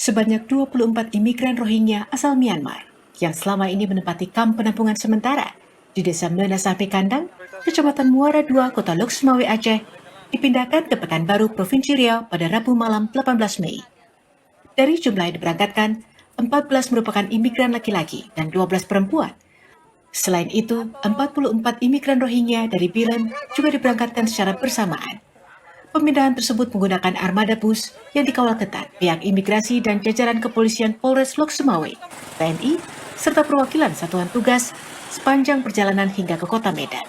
Sebanyak 24 imigran Rohingya asal Myanmar yang selama ini menempati kamp penampungan sementara di Desa Menasape Kandang, Kecamatan Muara II, Kota Lok Sumawe, Aceh, dipindahkan ke Pekanbaru, Provinsi Riau pada Rabu malam 18 Mei. Dari jumlah yang diberangkatkan, 14 merupakan imigran laki-laki dan 12 perempuan. Selain itu, 44 imigran Rohingya dari Biren juga diberangkatkan secara bersamaan. Pemindahan tersebut menggunakan armada bus yang dikawal ketat pihak imigrasi dan jajaran kepolisian Polres Lok Sumawe, TNI, serta perwakilan satuan tugas sepanjang perjalanan hingga ke kota Medan.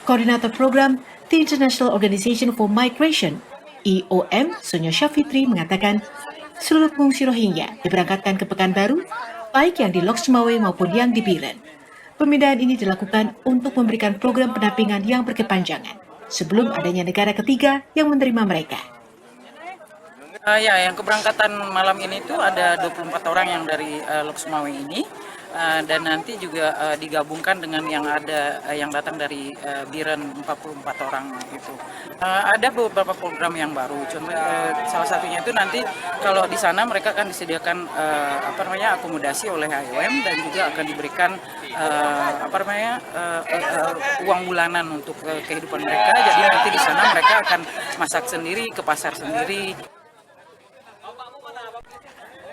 Koordinator program The International Organization for Migration, IOM, Sonya Syafitri mengatakan, seluruh pengungsi Rohingya diberangkatkan ke Pekanbaru, baik yang di Lok Sumawe maupun yang di Biren. Pemindahan ini dilakukan untuk memberikan program pendampingan yang berkepanjangan sebelum adanya negara ketiga yang menerima mereka. Yang keberangkatan malam ini itu ada 24 orang yang dari Lok Sumawe ini, dan nanti juga digabungkan dengan yang datang dari Biren 44 orang itu. Ada beberapa program yang baru, contoh salah satunya itu nanti kalau di sana mereka akan disediakan akomodasi oleh IOM dan juga akan diberikan uang bulanan untuk kehidupan mereka. Jadi nanti di sana mereka akan masak sendiri, ke pasar sendiri.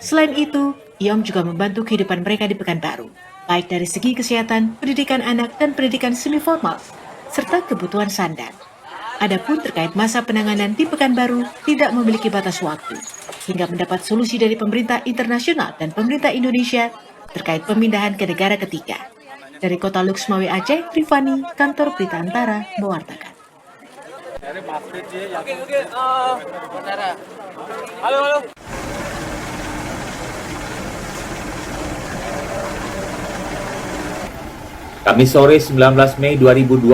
Selain itu, IOM juga membantu kehidupan mereka di Pekanbaru, baik dari segi kesehatan, pendidikan anak, dan pendidikan semi formal, serta kebutuhan sandang. Adapun terkait masa penanganan di Pekanbaru tidak memiliki batas waktu, hingga mendapat solusi dari pemerintah internasional dan pemerintah Indonesia terkait pemindahan ke negara ketiga. Dari Kota Lok Sumawe, Aceh, Rifani, Kantor Berita Antara, mewartakan. Halo. Kamis sore 19 Mei 2022,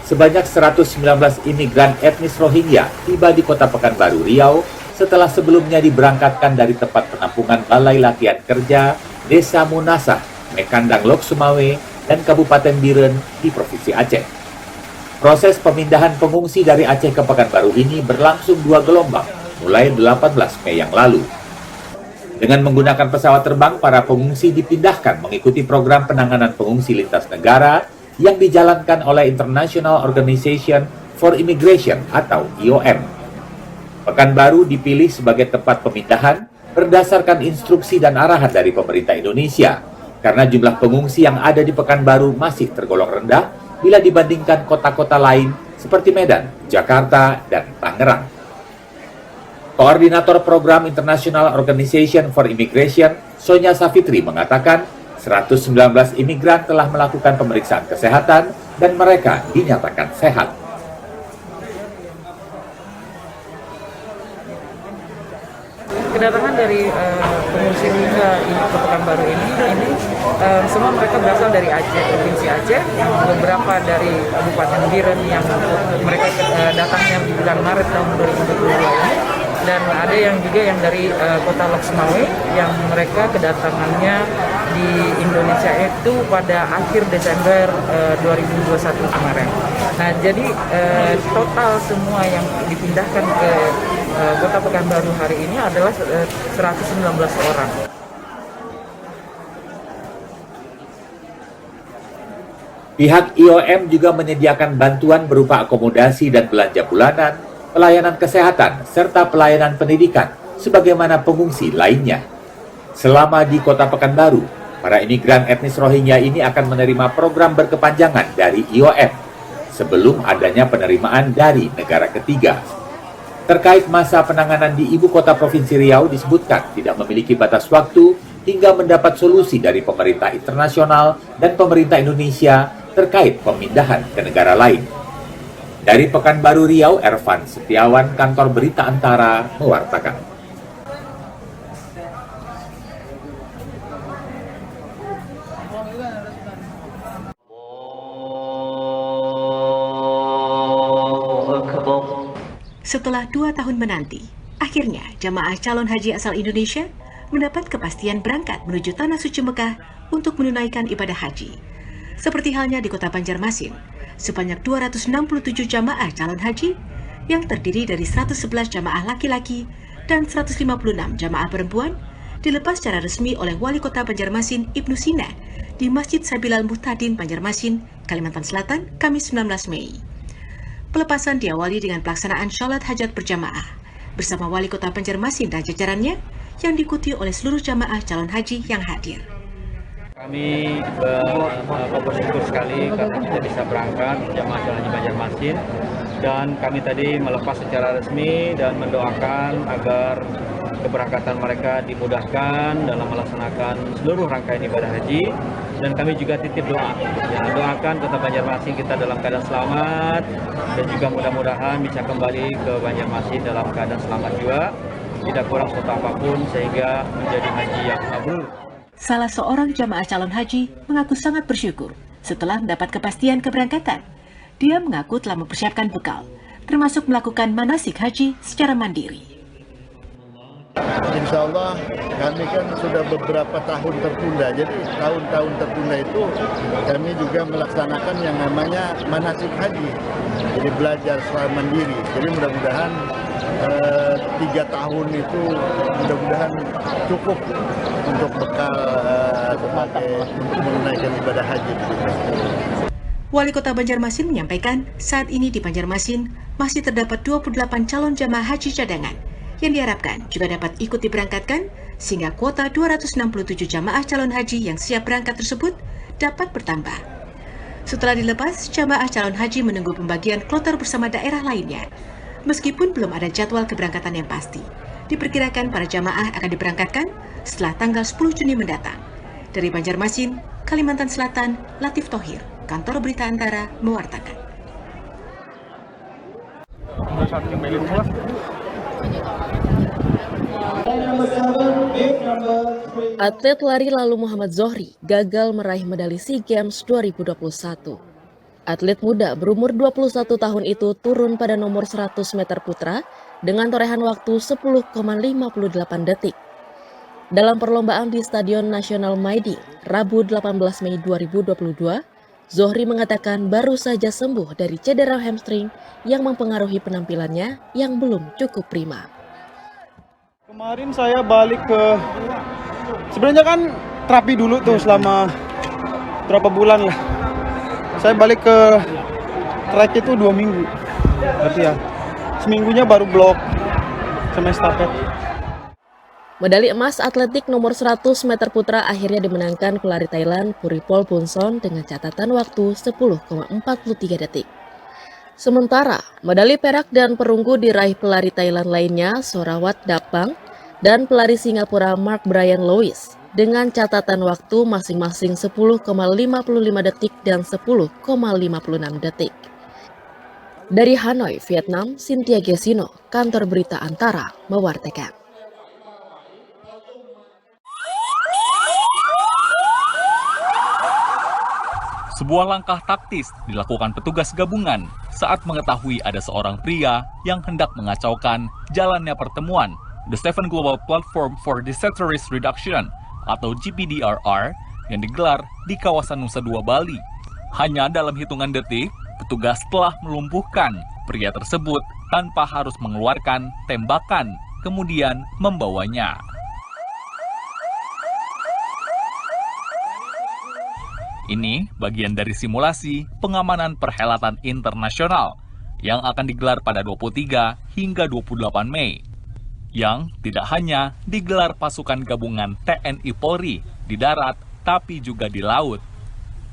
sebanyak 119 imigran etnis Rohingya tiba di Kota Pekanbaru, Riau setelah sebelumnya diberangkatkan dari tempat penampungan Balai Latihan Kerja Desa Munasah, Mekandang Lok Sumawe, dan Kabupaten Biren di Provinsi Aceh. Proses pemindahan pengungsi dari Aceh ke Pekanbaru ini berlangsung 2 gelombang, mulai 18 Mei yang lalu. Dengan menggunakan pesawat terbang, para pengungsi dipindahkan mengikuti program penanganan pengungsi lintas negara yang dijalankan oleh International Organization for Immigration atau IOM. Pekanbaru dipilih sebagai tempat pemindahan berdasarkan instruksi dan arahan dari pemerintah Indonesia, karena jumlah pengungsi yang ada di Pekanbaru masih tergolong rendah bila dibandingkan kota-kota lain seperti Medan, Jakarta, dan Tangerang. Koordinator program International Organization for Immigration, Sonya Syafitri mengatakan 119 imigran telah melakukan pemeriksaan kesehatan dan mereka dinyatakan sehat. Kedatangan dari pengungsi Rohingya ke Pekanbaru ini semua mereka berasal dari Aceh, Provinsi Aceh, beberapa dari Kabupaten Biren yang mereka datangnya di bulan Maret tahun 2022 ini. Dan ada yang juga yang dari Kota Lok Sumawe yang mereka kedatangannya di Indonesia itu pada akhir Desember 2021 kemarin. Nah, jadi total semua yang dipindahkan ke Kota Pekanbaru hari ini adalah 119 orang. Pihak IOM juga menyediakan bantuan berupa akomodasi dan belanja bulanan, pelayanan kesehatan, serta pelayanan pendidikan, sebagaimana pengungsi lainnya. Selama di Kota Pekanbaru, para imigran etnis Rohingya ini akan menerima program berkepanjangan dari IOM, sebelum adanya penerimaan dari negara ketiga. Terkait masa penanganan di Ibu Kota Provinsi Riau disebutkan tidak memiliki batas waktu hingga mendapat solusi dari pemerintah internasional dan pemerintah Indonesia terkait pemindahan ke negara lain. Dari Pekanbaru Riau, Ervan Setiawan, Kantor Berita Antara, mewartakan. Setelah 2 tahun menanti, akhirnya jamaah calon haji asal Indonesia mendapat kepastian berangkat menuju Tanah Suci Mekah untuk menunaikan ibadah haji. Seperti halnya di Kota Banjarmasin, sebanyak 267 jamaah calon haji yang terdiri dari 111 jamaah laki-laki dan 156 jamaah perempuan dilepas secara resmi oleh Wali Kota Banjarmasin Ibnu Sina di Masjid Sabilal Muhtadin Banjarmasin, Kalimantan Selatan, Kamis 19 Mei. Pelepasan diawali dengan pelaksanaan sholat hajat berjamaah bersama Wali Kota Banjarmasin dan jajarannya yang diikuti oleh seluruh jamaah calon haji yang hadir. Kami bersyukur sekali karena kita bisa berangkat jamaah calon haji Banjarmasin, dan kami tadi melepas secara resmi dan mendoakan agar keberangkatan mereka dimudahkan dalam melaksanakan seluruh rangkaian ibadah haji, dan kami juga titip doa, doakan Kota Banjarmasin kita dalam keadaan selamat dan juga mudah-mudahan bisa kembali ke Banjarmasin dalam keadaan selamat juga, tidak kurang suatu apapun sehingga menjadi haji yang mabrur. Salah seorang jamaah calon haji mengaku sangat bersyukur setelah mendapat kepastian keberangkatan. Dia mengaku telah mempersiapkan bekal, termasuk melakukan manasik haji secara mandiri. Insya Allah kami kan sudah beberapa tahun tertunda, jadi tahun-tahun tertunda itu kami juga melaksanakan yang namanya manasik haji, jadi belajar secara mandiri. Jadi mudah-mudahan 3 tahun itu mudah-mudahan cukup untuk bekal untuk menunaikan ibadah haji. Wali Kota Banjarmasin menyampaikan saat ini di Banjarmasin masih terdapat 28 calon jamaah haji cadangan yang diharapkan juga dapat ikut diberangkatkan sehingga kuota 267 jamaah calon haji yang siap berangkat tersebut dapat bertambah. Setelah dilepas, jamaah calon haji menunggu pembagian kloter bersama daerah lainnya. Meskipun belum ada jadwal keberangkatan yang pasti, diperkirakan para jamaah akan diberangkatkan setelah tanggal 10 Juni mendatang. Dari Banjarmasin, Kalimantan Selatan, Latif Thohir, Kantor Berita Antara, mewartakan. Atlet lari lalu Muhammad Zohri gagal meraih medali SEA Games 2021. Atlet muda berumur 21 tahun itu turun pada nomor 100 meter putra dengan torehan waktu 10,58 detik. Dalam perlombaan di Stadion Nasional Maidi, Rabu 18 Mei 2022, Zohri mengatakan baru saja sembuh dari cedera hamstring yang mempengaruhi penampilannya yang belum cukup prima. Kemarin saya balik sebenarnya kan terapi dulu tuh selama berapa bulan lah. Saya balik ke track itu 2 minggu, berarti ya seminggunya baru blok sama estafet. Medali emas atletik nomor 100 meter putra akhirnya dimenangkan pelari Thailand Puripol Punson dengan catatan waktu 10,43 detik. Sementara, medali perak dan perunggu diraih pelari Thailand lainnya Sorawat Dapang dan pelari Singapura Mark Brian Lewis dengan catatan waktu masing-masing 10,55 detik dan 10,56 detik. Dari Hanoi, Vietnam, Cynthia Gesino, Kantor Berita Antara, mewartakan. Sebuah langkah taktis dilakukan petugas gabungan saat mengetahui ada seorang pria yang hendak mengacaukan jalannya pertemuan The Seven Global Platform for Disaster Risk Reduction atau GPDRR yang digelar di kawasan Nusa Dua, Bali. Hanya dalam hitungan detik, petugas telah melumpuhkan pria tersebut tanpa harus mengeluarkan tembakan, kemudian membawanya. Ini bagian dari simulasi pengamanan perhelatan internasional yang akan digelar pada 23 hingga 28 Mei. Yang tidak hanya digelar pasukan gabungan TNI Polri di darat, tapi juga di laut.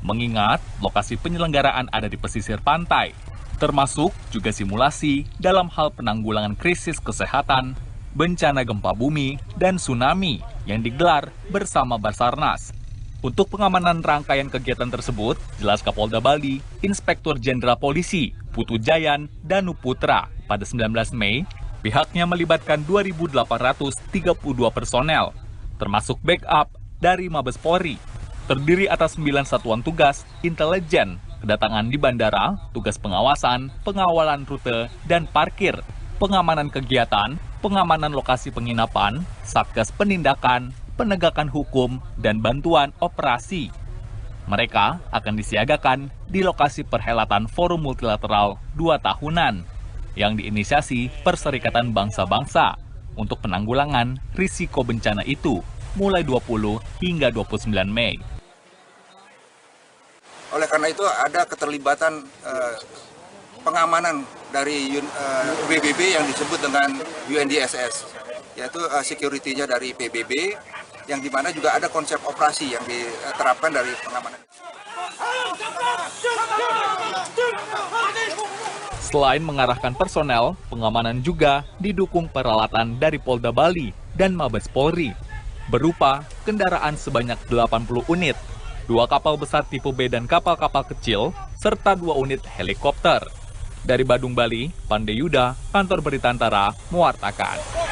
Mengingat lokasi penyelenggaraan ada di pesisir pantai, termasuk juga simulasi dalam hal penanggulangan krisis kesehatan, bencana gempa bumi, dan tsunami yang digelar bersama Basarnas. Untuk pengamanan rangkaian kegiatan tersebut, jelas Kapolda Bali, Inspektur Jenderal Polisi, Putu Jayan Danu Putra, pada 19 Mei, pihaknya melibatkan 2.832 personel, termasuk backup dari Mabes Polri, terdiri atas 9 satuan tugas, intelijen, kedatangan di bandara, tugas pengawasan, pengawalan rute, dan parkir, pengamanan kegiatan, pengamanan lokasi penginapan, satgas penindakan, penegakan hukum, dan bantuan operasi. Mereka akan disiagakan di lokasi perhelatan Forum Multilateral 2 tahunan yang diinisiasi Perserikatan Bangsa-Bangsa untuk penanggulangan risiko bencana itu mulai 20 hingga 29 Mei. Oleh karena itu ada keterlibatan pengamanan dari PBB yang disebut dengan UNDSS, yaitu security-nya dari PBB, yang dimana juga ada konsep operasi yang diterapkan dari pengamanan. Selain mengarahkan personel, pengamanan juga didukung peralatan dari Polda Bali dan Mabes Polri, berupa kendaraan sebanyak 80 unit, 2 kapal besar tipe B dan kapal-kapal kecil, serta 2 unit helikopter. Dari Badung, Bali, Pandeyuda, Kantor Berita Antara, mewartakan.